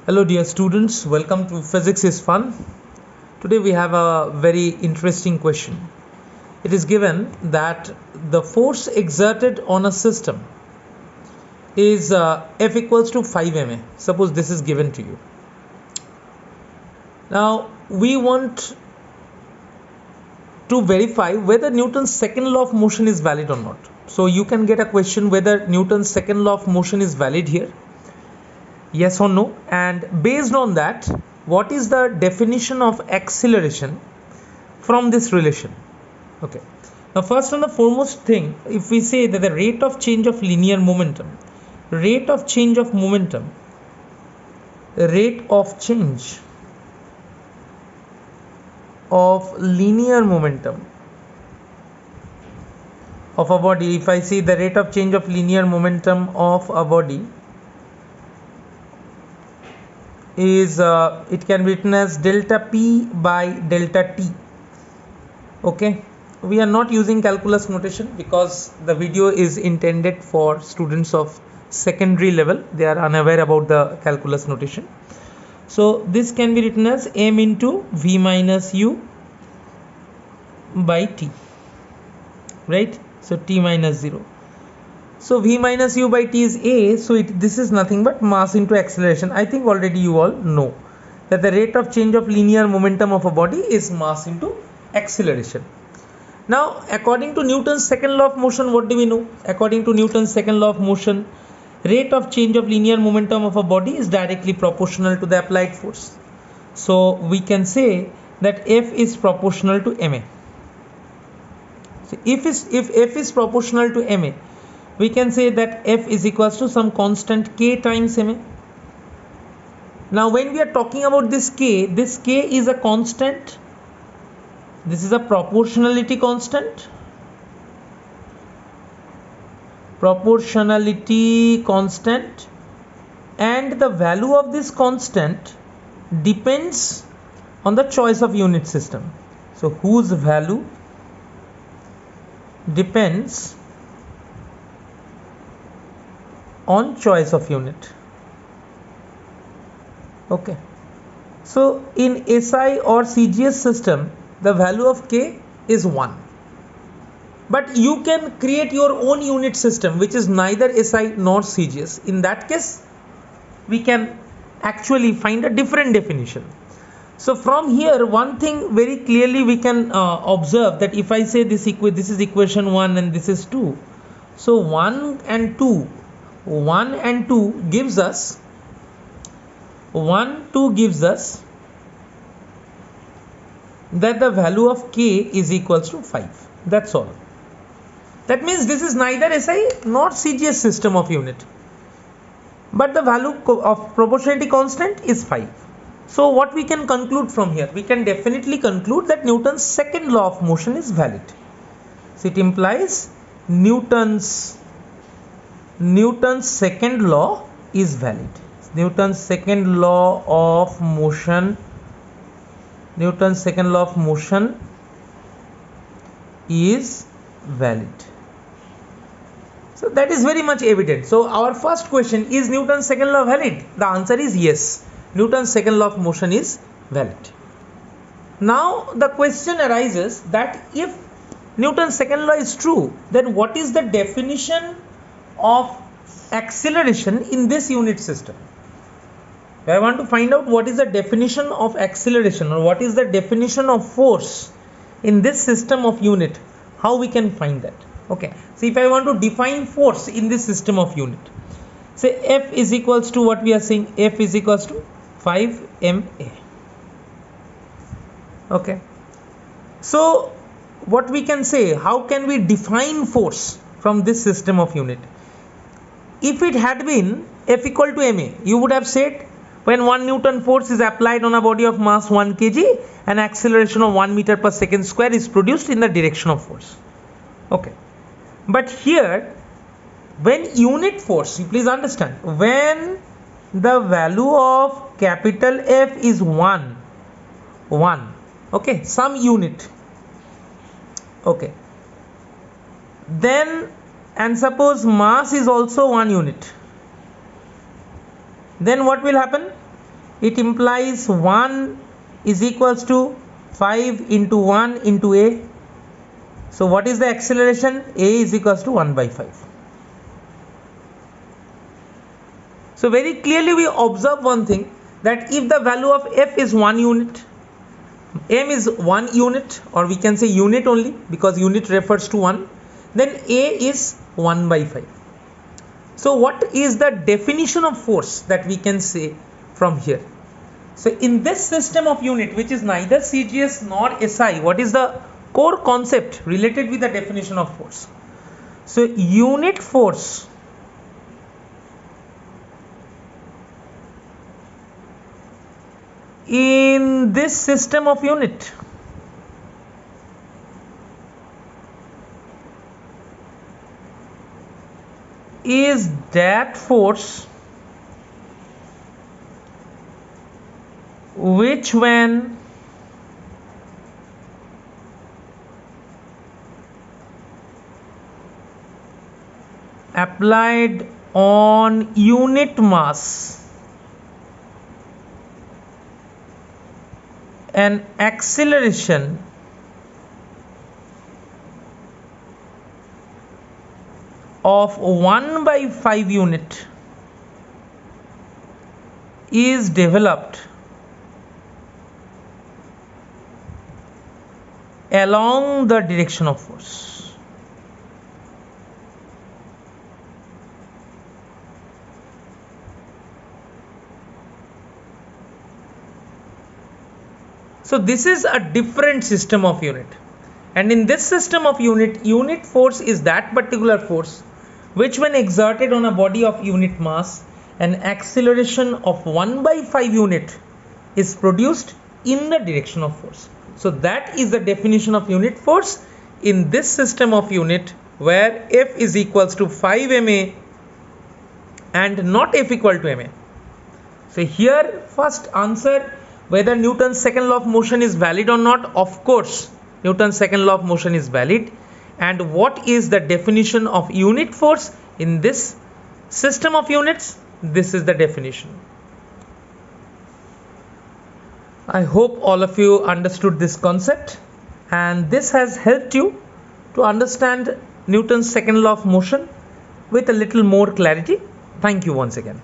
Hello dear students, welcome to Physics is Fun. Today we have a very interesting question. It is given that the force exerted on a system is F equals to 5 ma. Suppose this is given to you. Now we want to verify whether Newton's second law of motion is valid or not. So you can get a question whether Newton's second law of motion is valid here. Yes or no, and based on that, what is the definition of acceleration from this relation? Okay, now first and the foremost thing, if we say that the rate of change of linear momentum, rate of change of momentum of linear momentum of a body, if I see the rate of change of linear momentum of a body is it can be written as delta p by delta t. Okay, we are not using calculus notation because the video is intended for students of secondary level. They are unaware about the calculus notation. So this can be written as m into v minus u by t, right? So t minus 0. So v minus u by t is a, so this is nothing but mass into acceleration. I think already you all know that the rate of change of linear momentum of a body is mass into acceleration. Now according to Newton's second law of motion, what do we know? According to Newton's second law of motion, rate of change of linear momentum of a body is directly proportional to the applied force. So we can say that F is proportional to ma. So if F is proportional to ma, we can say that F is equals to some constant k times ma. Now when we are talking about this k is a constant. This is a proportionality constant. And the value of this constant depends on the choice of unit system. So whose value depends on choice of unit. Okay, so in SI or CGS system, the value of k is 1, but you can create your own unit system which is neither SI nor CGS. In that case, we can actually find a different definition. So from here, one thing very clearly we can observe that if I say this is equation 1 and this is 2, so 1 and 2 gives us that the value of k is equals to 5. That's all. That means this is neither SI nor CGS system of unit, but the value of proportionality constant is 5. So what we can conclude from here? We can definitely conclude that Newton's second law of motion is valid. So it implies Newton's second law is valid. Newton's second law of motion is valid. So that is very much evident. So our first question, is Newton's second law valid? The answer is yes. Newton's second law of motion is valid. Now the question arises that if Newton's second law is true, then what is the definition of acceleration in this unit system? I want to find out what is the definition of acceleration or what is the definition of force in this system of unit. How we can find that? Okay, so if I want to define force in this system of unit, say F is equals to what we are saying, F is equals to 5 ma. Okay, so what we can say, how can we define force from this system of unit? If it had been F equal to ma, you would have said when 1 Newton force is applied on a body of mass 1 kg, an acceleration of 1 meter per second square is produced in the direction of force. Okay, but here when unit force, you please understand, when the value of capital F is 1, okay, some unit, okay, then, and suppose mass is also 1 unit, then what will happen? it implies 1 is equals to 5 into 1 into a. So what is the acceleration? A is equals to 1 by 5. So very clearly we observe one thing, that if the value of f is 1 unit, m is 1 unit, or we can say unit only because unit refers to 1, then a is 1 by 5. So what is the definition of force that we can say from here? So in this system of unit, which is neither CGS nor SI, what is the core concept related with the definition of force? So unit force in this system of unit is that force which, when applied on unit mass, an acceleration of 1 by 5 unit is developed along the direction of force. So this is a different system of unit, and in this system of unit force is that particular force which, when exerted on a body of unit mass, an acceleration of 1 by 5 unit is produced in the direction of force. So that is the definition of unit force in this system of unit, where F is equals to 5 MA and not F equal to MA. So here first answer whether Newton's second law of motion is valid or not. Of course Newton's second law of motion is valid. And what is the definition of unit force in this system of units? This is the definition. I hope all of you understood this concept, and this has helped you to understand Newton's second law of motion with a little more clarity. Thank you once again.